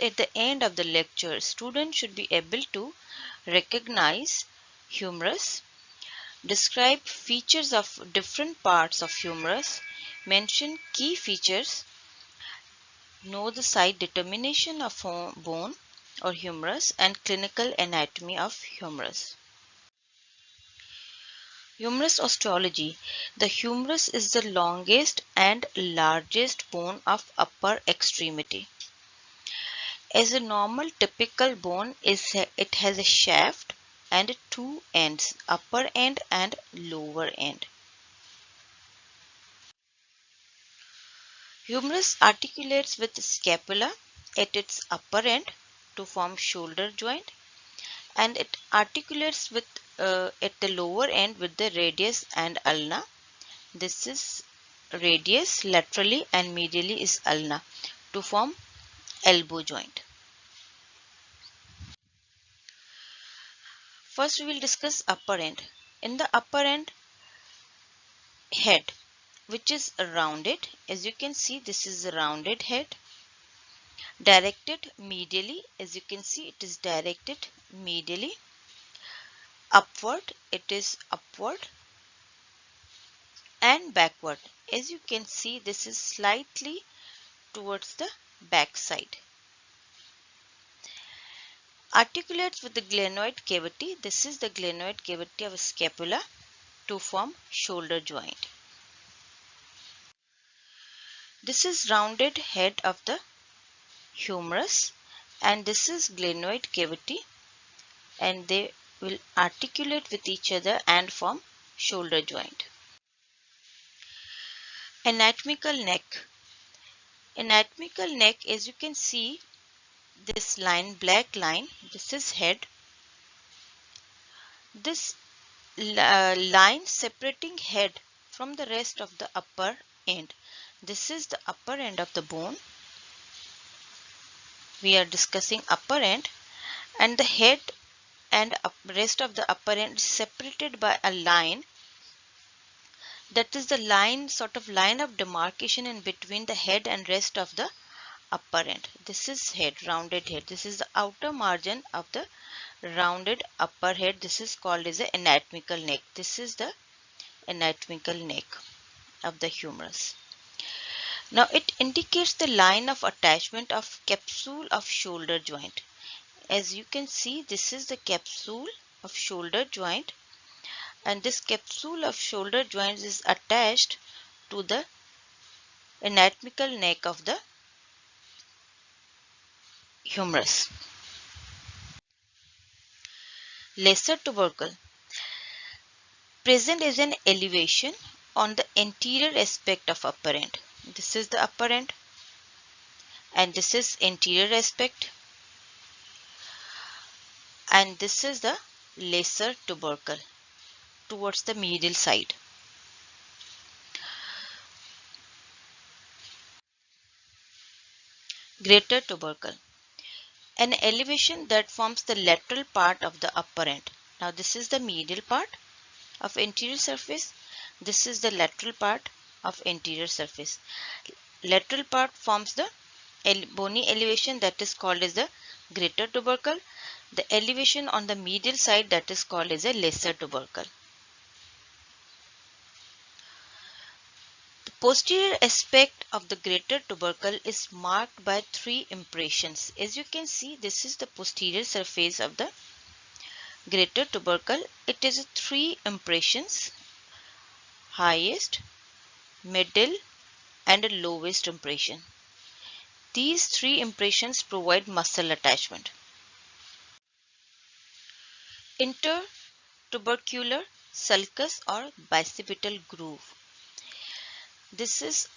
At the end of the lecture, students should be able to recognize humerus, describe features of different parts of humerus, mention key features, know the site determination of bone or humerus, and clinical anatomy of humerus. Humerus osteology. The humerus is the longest and largest bone of upper extremity. As a normal typical bone, it has a shaft and two ends, upper end and lower end. Humerus articulates with scapula at its upper end to form shoulder joint, and it articulates with at the lower end with the radius and ulna. This is radius laterally and medially is ulna to form elbow joint. First we will discuss upper end. In the upper end, head, which is rounded, as you can see this is a rounded head, directed medially, as you can see it is directed medially, upward, it is upward, and backward, as you can see this is slightly towards the back side. Articulates with the glenoid cavity, this is the glenoid cavity of scapula to form shoulder joint. This is rounded head of the humerus and this is glenoid cavity, and they will articulate with each other and form shoulder joint. Anatomical neck. Anatomical neck, as you can see this line, black line, this is head. This line separating head from the rest of the upper end. This is the upper end of the bone. We are discussing upper end, and the head and rest of the upper end is separated by a line. That is the line, sort of line of demarcation in between the head and rest of the upper end. This is head, rounded head. This is the outer margin of the rounded upper head. This is called as the anatomical neck. This is the anatomical neck of the humerus. Now it indicates the line of attachment of capsule of shoulder joint. As you can see, this is the capsule of shoulder joint, and this capsule of shoulder joint is attached to the anatomical neck of the humerus. Lesser tubercle. Present is an elevation on the anterior aspect of upper end. This is the upper end and this is anterior aspect, and this is the lesser tubercle towards the medial side. Greater tubercle. An elevation that forms the lateral part of the upper end. Now this is the medial part of anterior surface. This is the lateral part of anterior surface. Lateral part forms the bony elevation that is called as the greater tubercle. The elevation on the medial side that is called as a lesser tubercle. The posterior aspect of the greater tubercle is marked by three impressions. As you can see, this is the posterior surface of the greater tubercle. It is three impressions: highest, middle, and a lowest impression. These three impressions provide muscle attachment. Intertubercular sulcus or bicipital groove. This is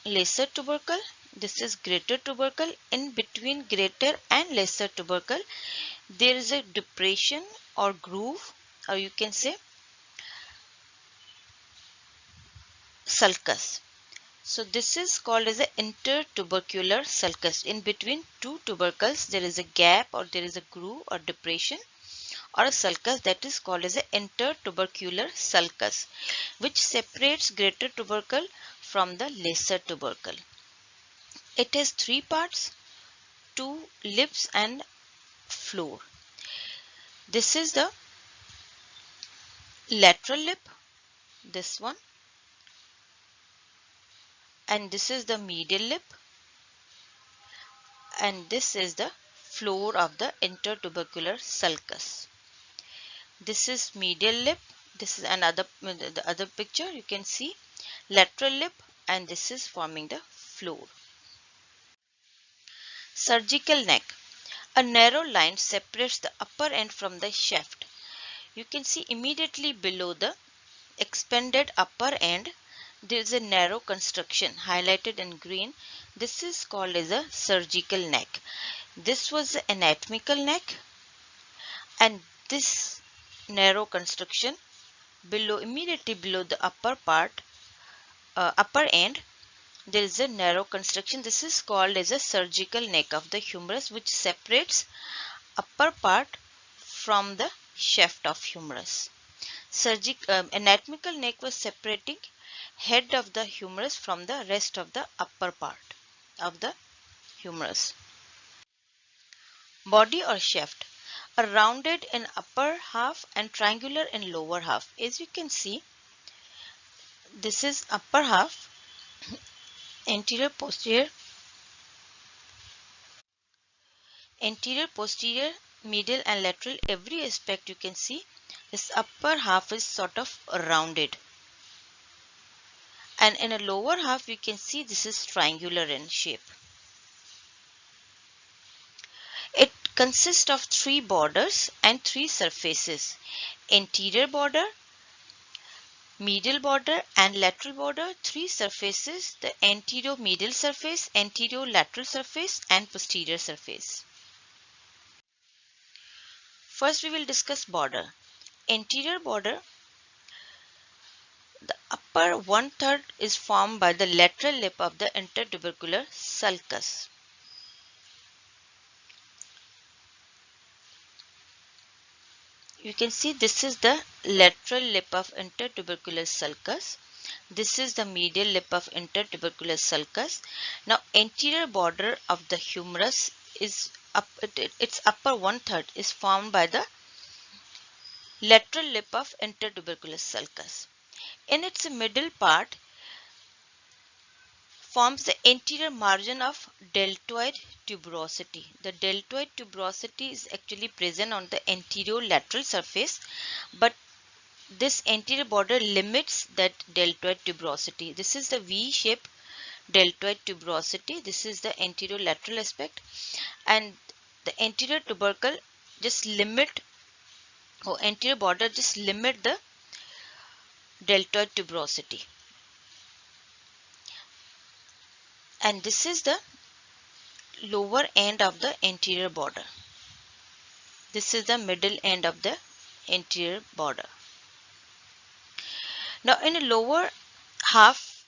lesser tubercle. This is greater tubercle. In between greater and lesser tubercle, there is a depression or groove, or you can say sulcus. So this is called as an intertubercular sulcus. In between two tubercles, there is a gap or there is a groove or depression or a sulcus that is called as an intertubercular sulcus, which separates greater tubercle from the lesser tubercle. It has three parts: two lips and floor. This is the lateral lip, this one, and this is the medial lip, and this is the floor of the intertubercular sulcus. This is medial lip. This is the other picture. You can see lateral lip, and this is forming the floor. Surgical neck. A narrow line separates the upper end from the shaft. You can see immediately below the expanded upper end, there is a narrow construction highlighted in green. This is called as a surgical neck. This was the anatomical neck, and this narrow construction below, immediately below the upper end, there is a narrow construction. This is called as a surgical neck of the humerus, which separates upper part from the shaft of humerus. Anatomical neck was separating head of the humerus from the rest of the upper part of the humerus. Body or shaft. A rounded in upper half and triangular in lower half. As you can see, this is upper half, anterior, posterior, medial and lateral. Every aspect you can see, this upper half is sort of rounded. And in a lower half, you can see this is triangular in shape. It consists of three borders and three surfaces: anterior border, medial border and lateral border. Three surfaces: the anterior medial surface, anterior lateral surface and posterior surface. First we will discuss border. Anterior border, the upper one-third is formed by the lateral lip of the intertubercular sulcus. You can see this is the lateral lip of intertubercular sulcus. This is the medial lip of intertubercular sulcus. Now anterior border of the humerus is its upper one-third is formed by the lateral lip of intertubercular sulcus. In its middle part forms the anterior margin of deltoid tuberosity. The deltoid tuberosity is actually present on the anterior lateral surface, but this anterior border limits that deltoid tuberosity. This is the V-shaped deltoid tuberosity. This is the anterior lateral aspect, and the anterior tubercle just limit, or anterior border just limit the deltoid tuberosity. And this is the lower end of the anterior border. This is the middle end of the anterior border. Now in a lower half,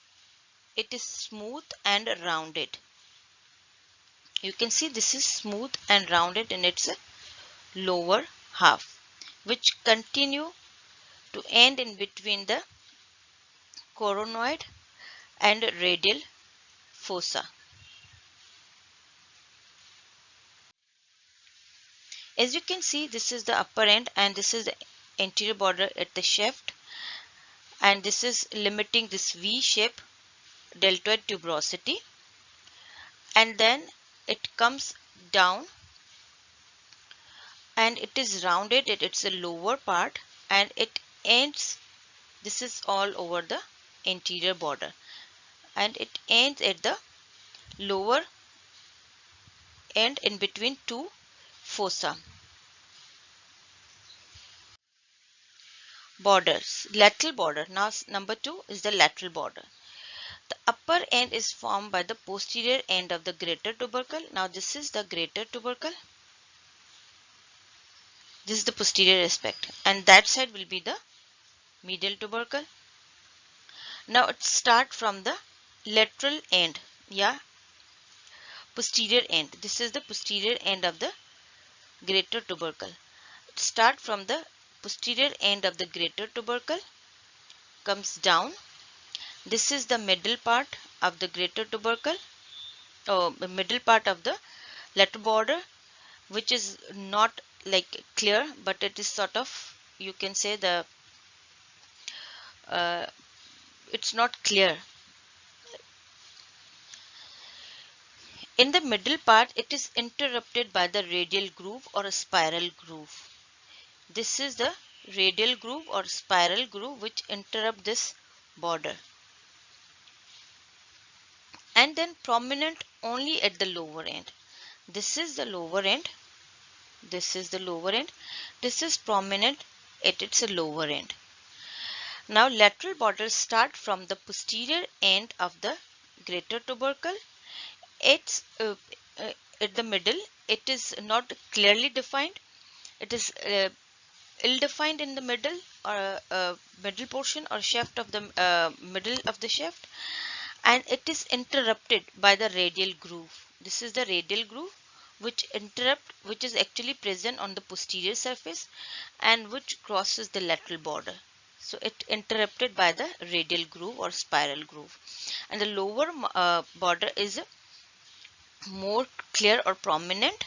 it is smooth and rounded. You can see this is smooth and rounded in its lower half, which continue to end in between the coronoid and radial fossa. As you can see, this is the upper end and this is the anterior border at the shaft, and this is limiting this V shape deltoid tuberosity, and then it comes down and it is rounded at its lower part, and it ends, this is all over the anterior border, and it ends at the lower end in between two fossa. Borders. Lateral border. Now number 2 is the lateral border. The upper end is formed by the posterior end of the greater tubercle. Now this is the greater tubercle. This is the posterior aspect, and that side will be the medial tubercle. Now it starts from the lateral end, posterior end. This is the posterior end of the greater tubercle. It starts from the posterior end of the greater tubercle, comes down. This is the middle part of the greater tubercle, middle part of the lateral border, which is not like clear, but it is sort of, you can say, the uh, it's not clear. In the middle part, it is interrupted by the radial groove or a spiral groove. This is the radial groove or spiral groove which interrupt this border, and then prominent only at the lower end. This is the lower end. This is the lower end. This is prominent at its lower end. Now lateral borders start from the posterior end of the greater tubercle. It's at the middle. It is not clearly defined. It is ill-defined in the middle, or middle portion or shaft of the middle of the shaft, and it is interrupted by the radial groove. This is the radial groove which is actually present on the posterior surface and which crosses the lateral border. So it interrupted by the radial groove or spiral groove, and the lower border is more clear or prominent.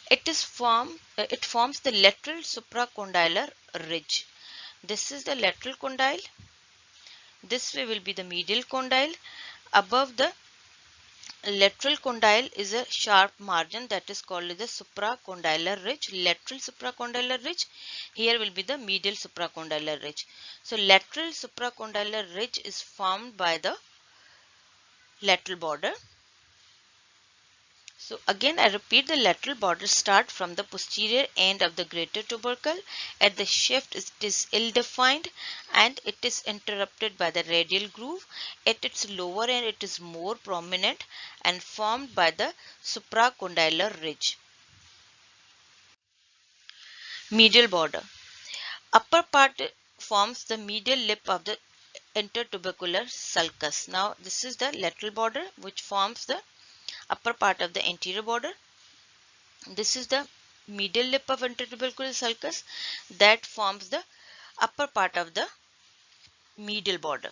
It forms the lateral supracondylar ridge. This is the lateral condyle. This way will be the medial condyle. Above the lateral condyle is a sharp margin that is called the supracondylar ridge, lateral supracondylar ridge. Here will be the medial supracondylar ridge. So lateral supracondylar ridge is formed by the lateral border. So again I repeat, the lateral border start from the posterior end of the greater tubercle. At the shaft it is ill-defined and it is interrupted by the radial groove. At its lower end it is more prominent and formed by the supracondylar ridge. Medial border. Upper part forms the medial lip of the intertubercular sulcus. Now this is the lateral border which forms the upper part of the anterior border. This is the medial lip of intertubercular sulcus that forms the upper part of the medial border.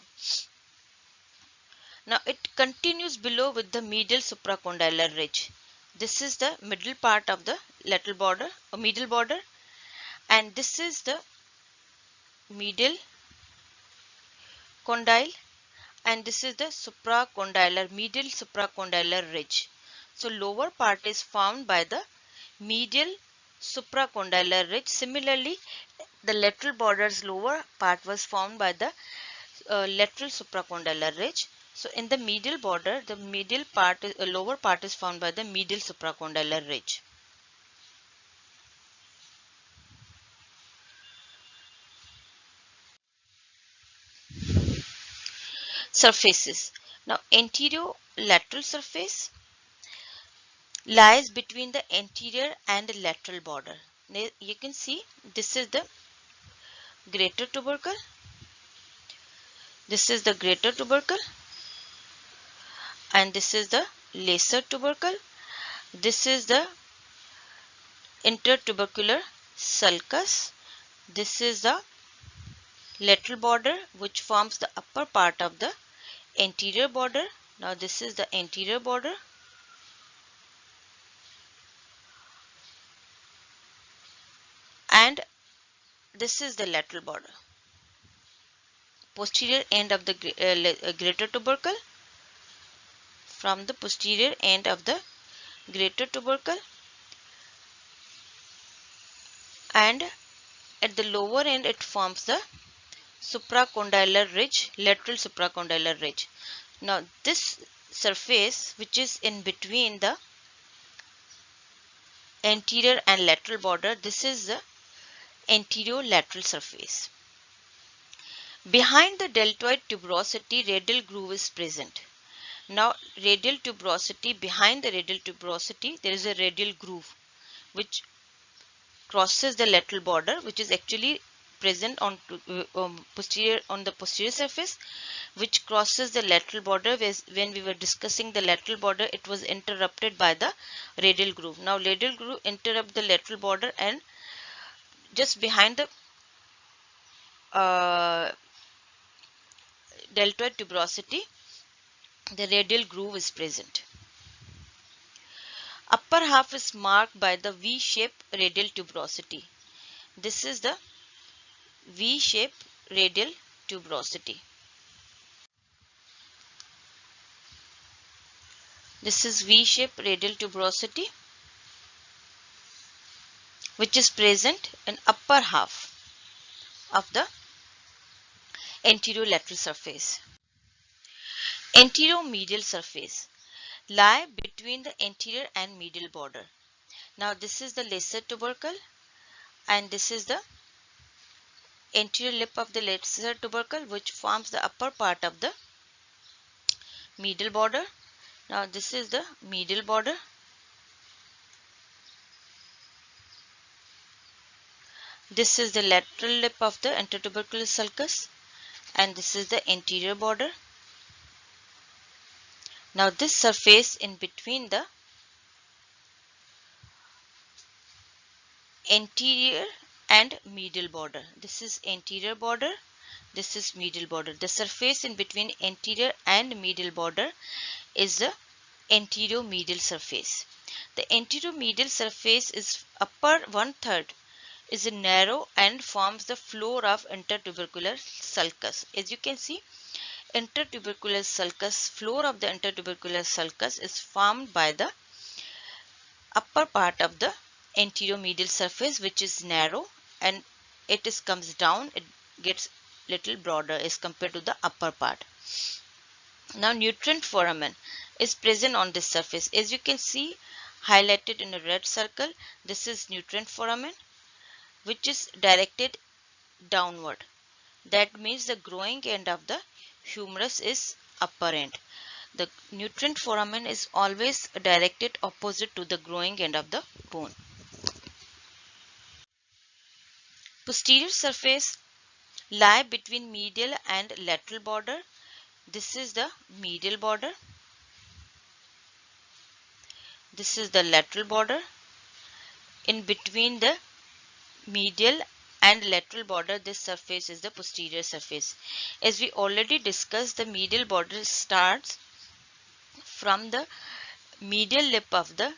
Now it continues below with the medial supracondylar ridge. This is the middle part of the lateral border or medial border, and this is the medial condyle, and this is the medial supracondylar ridge. So lower part is formed by the medial supracondylar ridge. Similarly, the lateral border's lower part was formed by the lateral supracondylar ridge. So in the medial border, the lower part is formed by the medial supracondylar ridge. Surfaces. Now anterior lateral surface lies between the anterior and lateral border. Now, you can see this is the greater tubercle. This is the greater tubercle, and this is the lesser tubercle. This is the intertubercular sulcus. This is the lateral border which forms the upper part of the anterior border. Now this is the anterior border, and this is the lateral border. Posterior end of the greater tubercle. From the posterior end of the greater tubercle, and at the lower end it forms the supracondylar ridge, lateral supracondylar ridge. Now this surface which is in between the anterior and lateral border, this is the anterior lateral surface. Behind the deltoid tuberosity, radial groove is present. Now radial tuberosity, behind the radial tuberosity there is a radial groove which crosses the lateral border, which is actually present on the posterior surface, which crosses the lateral border. When we were discussing the lateral border, it was interrupted by the radial groove. Now radial groove interrupt the lateral border, and just behind the deltoid tuberosity, the radial groove is present. Upper half is marked by the V-shaped radial tuberosity. This is the V-shaped radial tuberosity. This is V-shaped radial tuberosity, which is present in upper half of the anterior-lateral surface. Anterior-medial surface lie between the anterior and medial border. Now this is the lesser tubercle and this is the anterior lip of the lesser tubercle, which forms the upper part of the medial border. Now this is the medial border. This is the lateral lip of the intertubercular sulcus and this is the anterior border. Now this surface in between the anterior and medial border. This is anterior border. This is medial border. The surface in between anterior and medial border is the anterior medial surface. The anterior medial surface is upper 1/3 is narrow and forms the floor of intertubercular sulcus. As you can see, intertubercular sulcus, floor of the intertubercular sulcus is formed by the upper part of the anterior medial surface, which is narrow, and comes down, it gets little broader as compared to the upper part. Now nutrient foramen is present on this surface. As you can see, highlighted in a red circle, this is nutrient foramen, which is directed downward. That means the growing end of the humerus is upper end. The nutrient foramen is always directed opposite to the growing end of the bone. Posterior surface lie between medial and lateral border. This is the medial border. This is the lateral border. In between the medial and lateral border, this surface is the posterior surface. As we already discussed, the medial border starts from the medial lip of the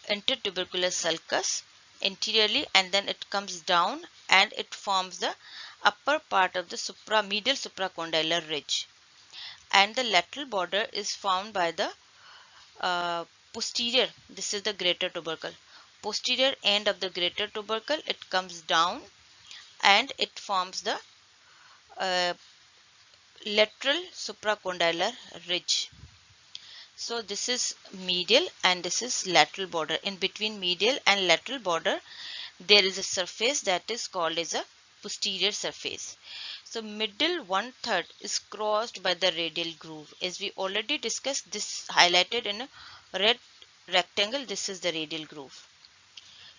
intertubercular sulcus anteriorly, and then it comes down and it forms the upper part of the medial supracondylar ridge. And the lateral border is formed by the posterior. This is the greater tubercle. Posterior end of the greater tubercle, it comes down and it forms the lateral supracondylar ridge. So this is medial and this is lateral border. In between medial and lateral border, there is a surface that is called as a posterior surface. So middle 1/3 is crossed by the radial groove. As we already discussed, this highlighted in a red rectangle, this is the radial groove.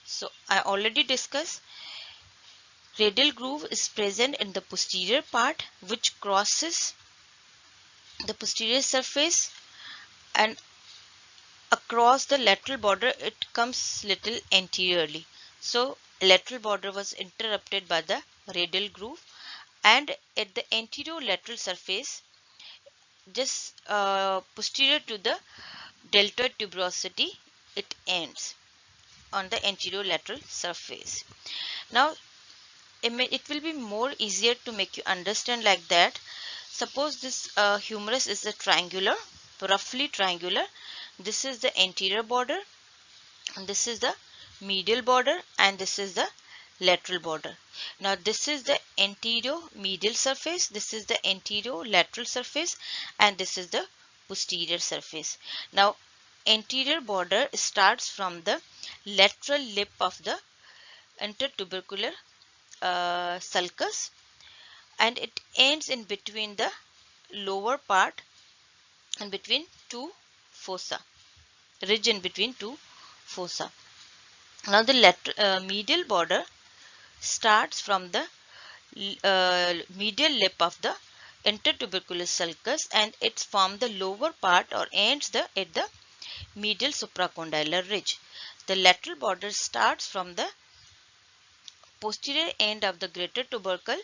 So I already discussed, radial groove is present in the posterior part, which crosses the posterior surface, and across the lateral border it comes little anteriorly. So lateral border was interrupted by the radial groove, and at the anterior lateral surface, just posterior to the deltoid tuberosity, it ends on the anterior lateral surface. Now it will be more easier to make you understand like that. Suppose this humerus is a triangular, roughly triangular. This is the anterior border, and this is the medial border, and this is the lateral border. Now this is the anterior medial surface, this is the anterior lateral surface, and this is the posterior surface. Now anterior border starts from the lateral lip of the intertubercular sulcus, and it ends in between the lower part and between two fossa, ridge in between two fossa. Now the medial border starts from the medial lip of the intertubercular sulcus, and it's from the lower part or ends at the medial supracondylar ridge. The lateral border starts from the posterior end of the greater tubercle.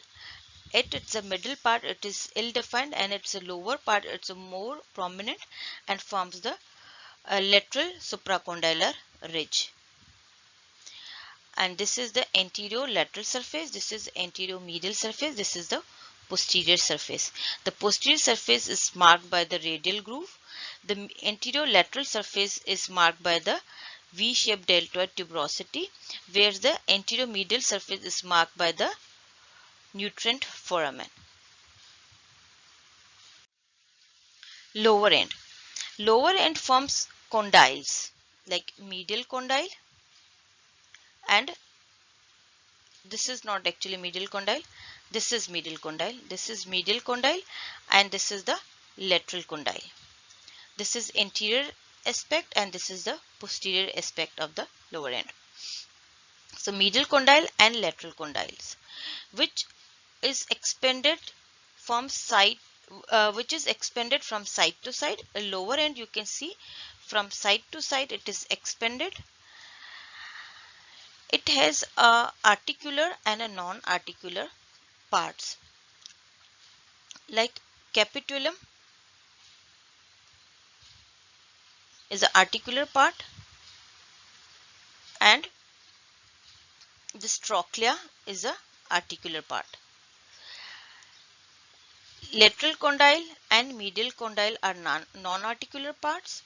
It's a middle part, it is ill defined, and it's a lower part, it's a more prominent, and forms the a lateral supracondylar ridge. And this is the anterior lateral surface, this is anterior medial surface, this is the posterior surface. The posterior surface is marked by the radial groove. The anterior lateral surface is marked by the V-shaped deltoid tuberosity, whereas the anterior medial surface is marked by the nutrient foramen. Lower end. Lower end forms condyles like medial condyle, and this is not actually medial condyle, this is medial condyle, this is medial condyle, and this is the lateral condyle. This is anterior aspect and this is the posterior aspect of the lower end. So medial condyle and lateral condyles, which is expanded from side, from side to side. A lower end, you can see from side to side it is expanded. It has a articular and a non-articular parts. Like capitulum is the articular part, and this trochlea is a articular part. Lateral condyle and medial condyle are non-articular parts,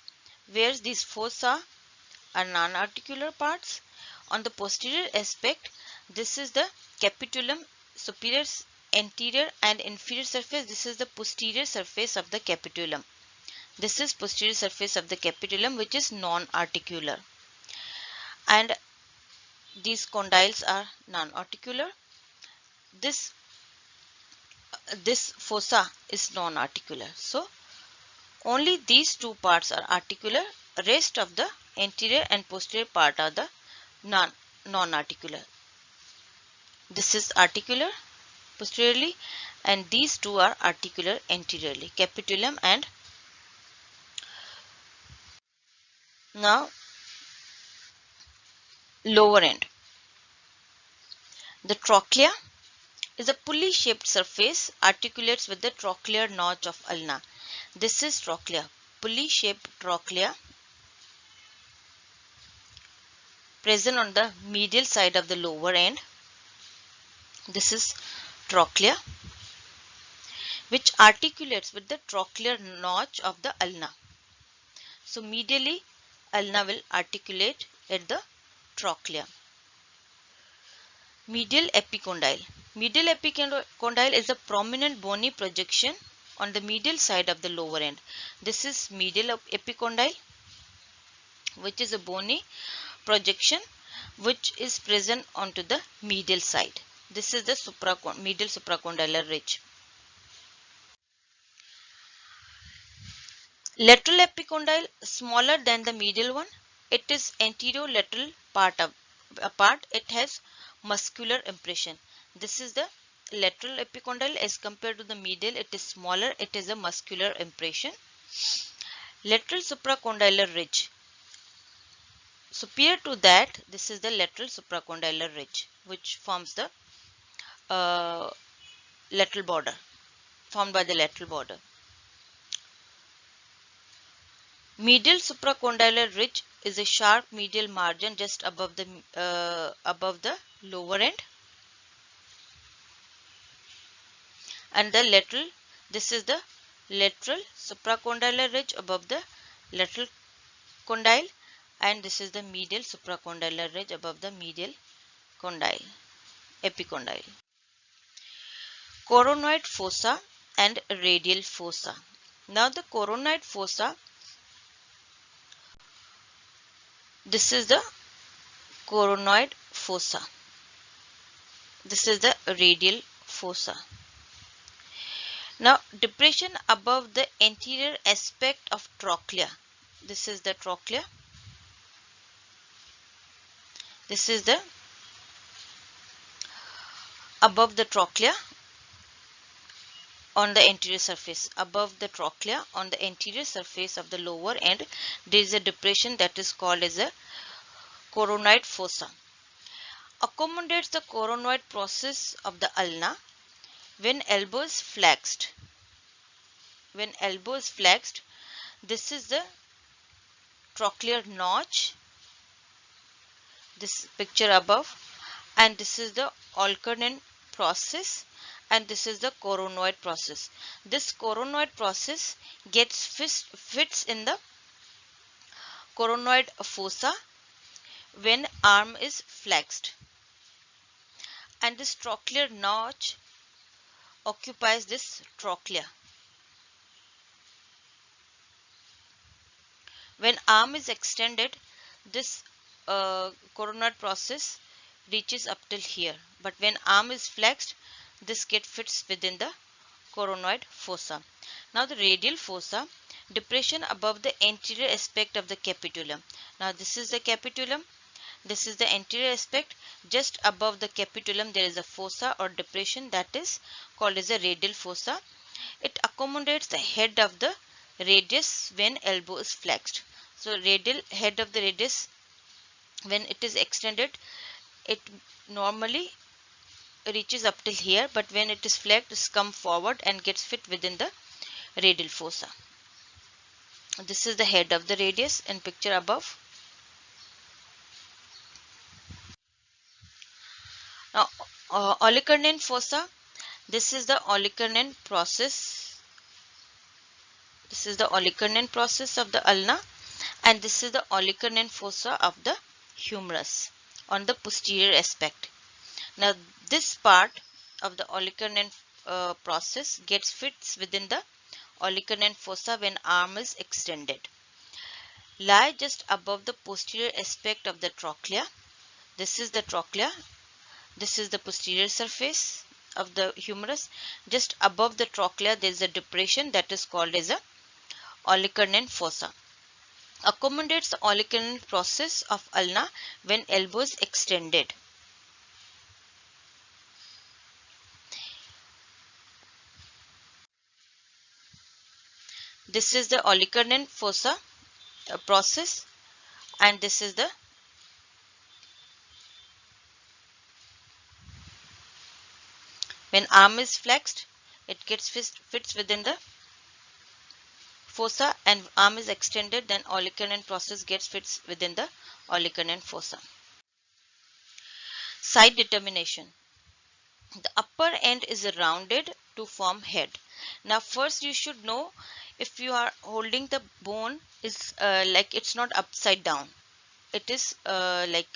whereas these fossa are non-articular parts. On the posterior aspect, this is the capitulum, superior, anterior and inferior surface. This is the posterior surface of the capitulum. This is posterior surface of the capitulum, which is non-articular. And these condyles are non-articular. This fossa is non-articular. So only these two parts are articular. Rest of the anterior and posterior part are the non-articular. This is articular posteriorly, and these two are articular anteriorly, capitulum and. Now lower end. The trochlea is a pulley shaped surface, articulates with the trochlear notch of ulna. This is trochlea, pulley shaped trochlea, present on the medial side of the lower end. This is trochlea, which articulates with the trochlear notch of the ulna. So medially, ulna will articulate at the trochlea. Medial epicondyle. Medial epicondyle is a prominent bony projection on the medial side of the lower end. This is medial epicondyle, which is a bony projection which is present onto the medial side. This is the medial supracondylar ridge. Lateral epicondyle, smaller than the medial one. It is anterior lateral part. It has muscular impression. This is the lateral epicondyle as compared to the medial. It is smaller. It is a muscular impression. Lateral supracondylar ridge. Superior to that, this is the lateral supracondylar ridge, which forms the lateral border, formed by the lateral border. Medial supracondylar ridge is a sharp medial margin just above the lower end, and the lateral. This is the lateral supracondylar ridge above the lateral condyle, and this is the medial supracondylar ridge above the medial condyle, epicondyle. Coronoid fossa and radial fossa. Now the coronoid fossa. This is the coronoid fossa. This is the radial fossa. Now depression above the anterior aspect of trochlea. This is the trochlea. This is the above the trochlea on the anterior surface. Above the trochlea on the anterior surface of the lower end, there is a depression that is called as a coronoid fossa. Accommodates the coronoid process of the ulna. When elbow is flexed, this is the trochlear notch, this picture above, and this is the Olkernen process, and this is the coronoid process. This coronoid process fits in the coronoid fossa when arm is flexed, and this trochlear notch occupies this trochlea. When arm is extended, this coronoid process reaches up till here, but when arm is flexed, this fits within the coronoid fossa. Now the radial fossa, depression above the anterior aspect of the capitulum. Now this is the capitulum, this is the anterior aspect. Just above the capitulum there is a fossa or depression that is called as a radial fossa. It accommodates the head of the radius when elbow is flexed. So radial head of the radius, when it is extended, it normally reaches up till here, but when it is flexed, it comes forward and gets fit within the radial fossa. This is the head of the radius in picture above. Now Olkernen fossa, this is the Olkernen process. This is the Olkernen process of the ulna, and this is the Olkernen fossa of the humerus on the posterior aspect. Now this part of the Olkernen process fits within the Olkernen fossa when arm is extended. Lie just above the posterior aspect of the trochlea. This is the trochlea. This is the posterior surface of the humerus. Just above the trochlea there is a depression that is called as a Olkernen fossa. Accommodates the Olkernen process of ulna when elbow is extended. This is the Olkernen fossa process, and this is the when arm is flexed, it fits within the fossa, and arm is extended, then Olkernen process fits within the Olkernen fossa. Side determination. The upper end is rounded to form head. Now first you should know if you are holding the bone is like it's not upside down. It is in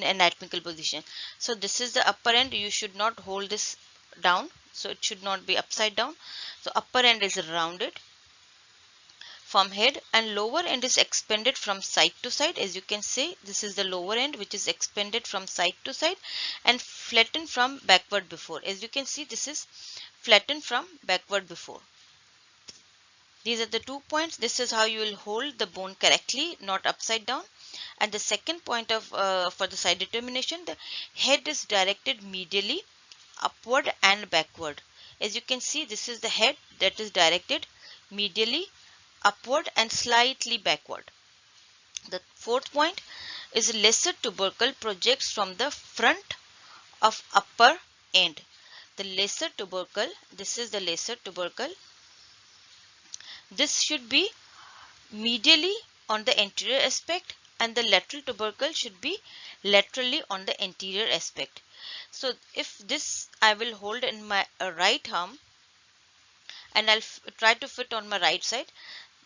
anatomical position. So this is the upper end. You should not hold this down. So it should not be upside down. So upper end is rounded from head, and lower end is expanded from side to side. As you can see, this is the lower end which is expanded from side to side and flattened from backward before. As you can see, this is flattened from backward before. These are the 2 points. This is how you will hold the bone correctly, not upside down. And the second point of for the side determination, the head is directed medially, upward and backward. As you can see, this is the head that is directed medially, upward and slightly backward. The fourth point is lesser tubercle projects from the front of upper end. The lesser tubercle, this is the lesser tubercle. This should be medially on the anterior aspect, and the lateral tubercle should be laterally on the anterior aspect. So if this I will hold in my right arm and I'll try to fit on my right side,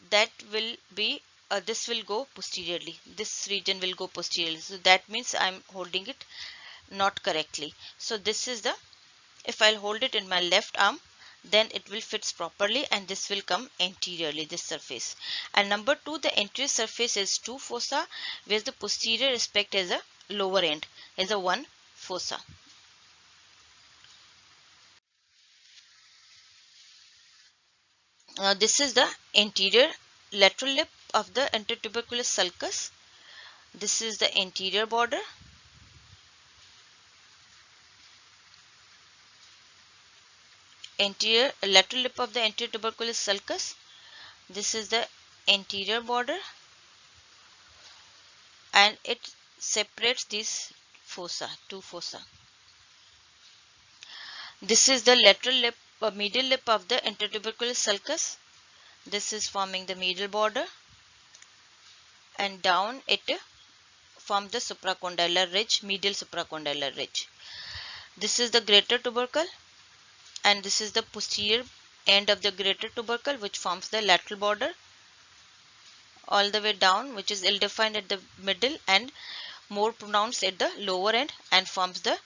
that will be this will go posteriorly. This region will go posteriorly. So that means I'm holding it not correctly. So this is the, if I'll hold it in my left arm, then it will fits properly and this will come anteriorly, this surface. And number 2, the anterior surface is 2 fossa, whereas the posterior aspect is a lower end, is a 1 fossa. This is the anterior lateral lip of the intertubercular sulcus. This is the anterior border. Anterior lateral lip of the intertubercular sulcus. This is the anterior border, and it separates these fossa, 2 fossa. This is the lateral lip or medial lip of the intertubercular sulcus. This is forming the medial border. and down it forms the supracondylar ridge, medial supracondylar ridge. This is the greater tubercle, and this is the posterior end of the greater tubercle, which forms the lateral border all the way down, which is ill defined at the middle and more pronounced at the lower end, and forms the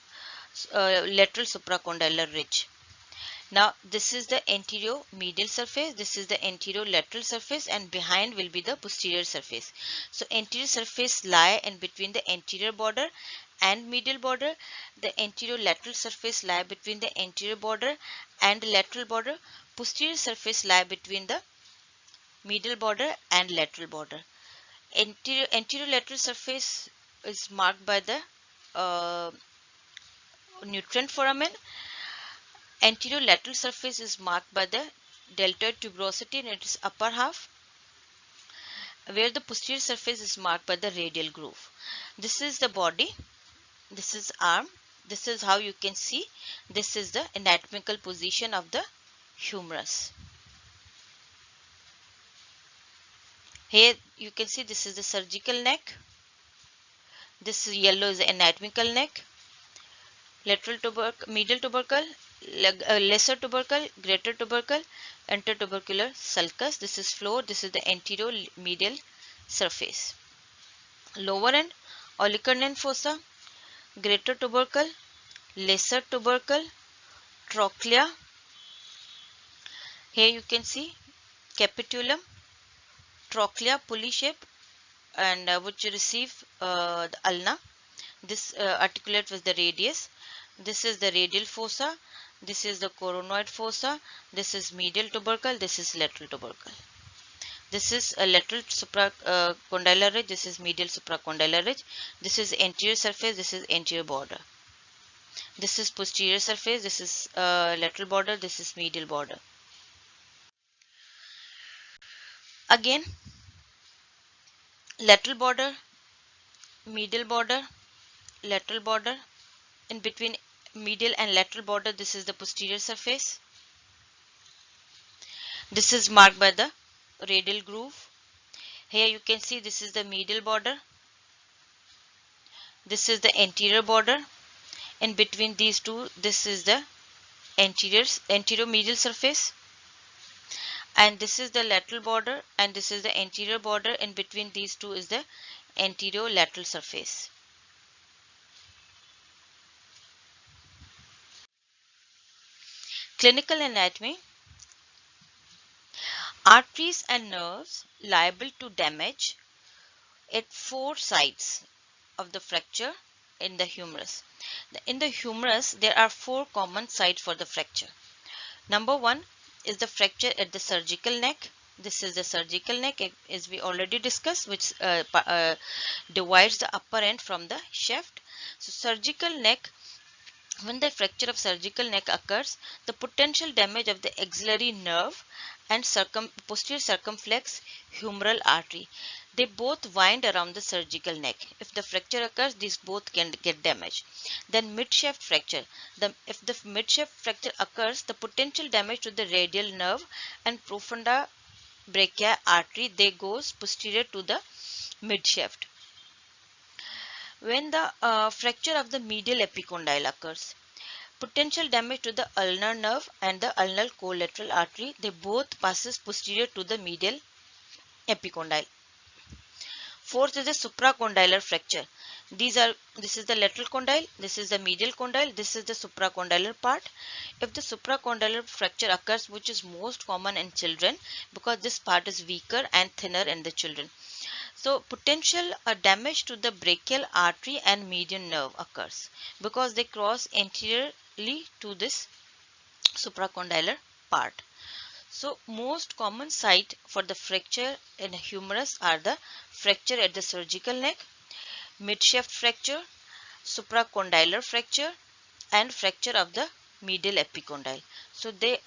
lateral supracondylar ridge. Now this is the anterior medial surface, this is the anterior lateral surface, and behind will be the posterior surface. So anterior surface lie in between the anterior border and medial border. The anterior lateral surface lie between the anterior border and lateral border. Posterior surface lie between the medial border and lateral border. Anterior lateral surface is marked by the nutrient foramen. Anterior lateral surface is marked by the deltoid tuberosity in its upper half, where the posterior surface is marked by the radial groove. This is the body, this is arm, this is how you can see, this is the anatomical position of the humerus. Here you can see this is the surgical neck, this yellow is the anatomical neck, lateral tubercle, medial tubercle, lesser tubercle, greater tubercle, intertubercular sulcus. This is floor, this is the anterior medial surface. Lower end, olecranon fossa, greater tubercle, lesser tubercle, trochlea. Here you can see capitulum, trochlea pulley shape, and which receive the ulna. This articulate with the radius. This is the radial fossa, this is the coronoid fossa, this is medial tubercle, this is lateral tubercle. This is a lateral supracondylar ridge, this is medial supracondylar ridge, this is anterior surface, this is anterior border. This is posterior surface, this is lateral border, this is medial border. Again, lateral border, medial border, lateral border. In between medial and lateral border, this is the posterior surface. This is marked by the radial groove. Here you can see this is the medial border. This is the anterior border. In between these two, this is the anterior medial surface. And this is the lateral border, and this is the anterior border. In between these two is the anterior lateral surface. Clinical anatomy. Arteries and nerves liable to damage at four sides of the fracture in the humerus. In the humerus, there are four common sites for the fracture. Number one is the fracture at the surgical neck. This is the surgical neck, as we already discussed, which divides the upper end from the shaft. So surgical neck, when the fracture of surgical neck occurs, the potential damage of the axillary nerve and posterior circumflex humeral artery, they both wind around the surgical neck. If the fracture occurs, these both can get damaged. Then midshaft fracture. If the midshaft fracture occurs, the potential damage to the radial nerve and profunda brachia artery, they goes posterior to the midshaft. When the fracture of the medial epicondyle occurs, potential damage to the ulnar nerve and the ulnar collateral artery, they both passes posterior to the medial epicondyle. Fourth is the supracondylar fracture. This is the lateral condyle, this is the medial condyle, this is the supracondylar part. If the supracondylar fracture occurs, which is most common in children because this part is weaker and thinner in the children. So potential damage to the brachial artery and median nerve occurs because they cross anteriorly to this supracondylar part. So most common site for the fracture in humerus are the fracture at the surgical neck, midshaft fracture, supracondylar fracture, and fracture of the medial epicondyle. So they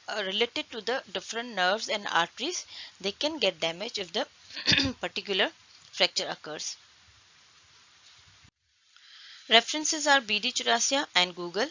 are related to the different nerves and arteries. They can get damaged if the particular fracture occurs. References are BD Churasia and Google.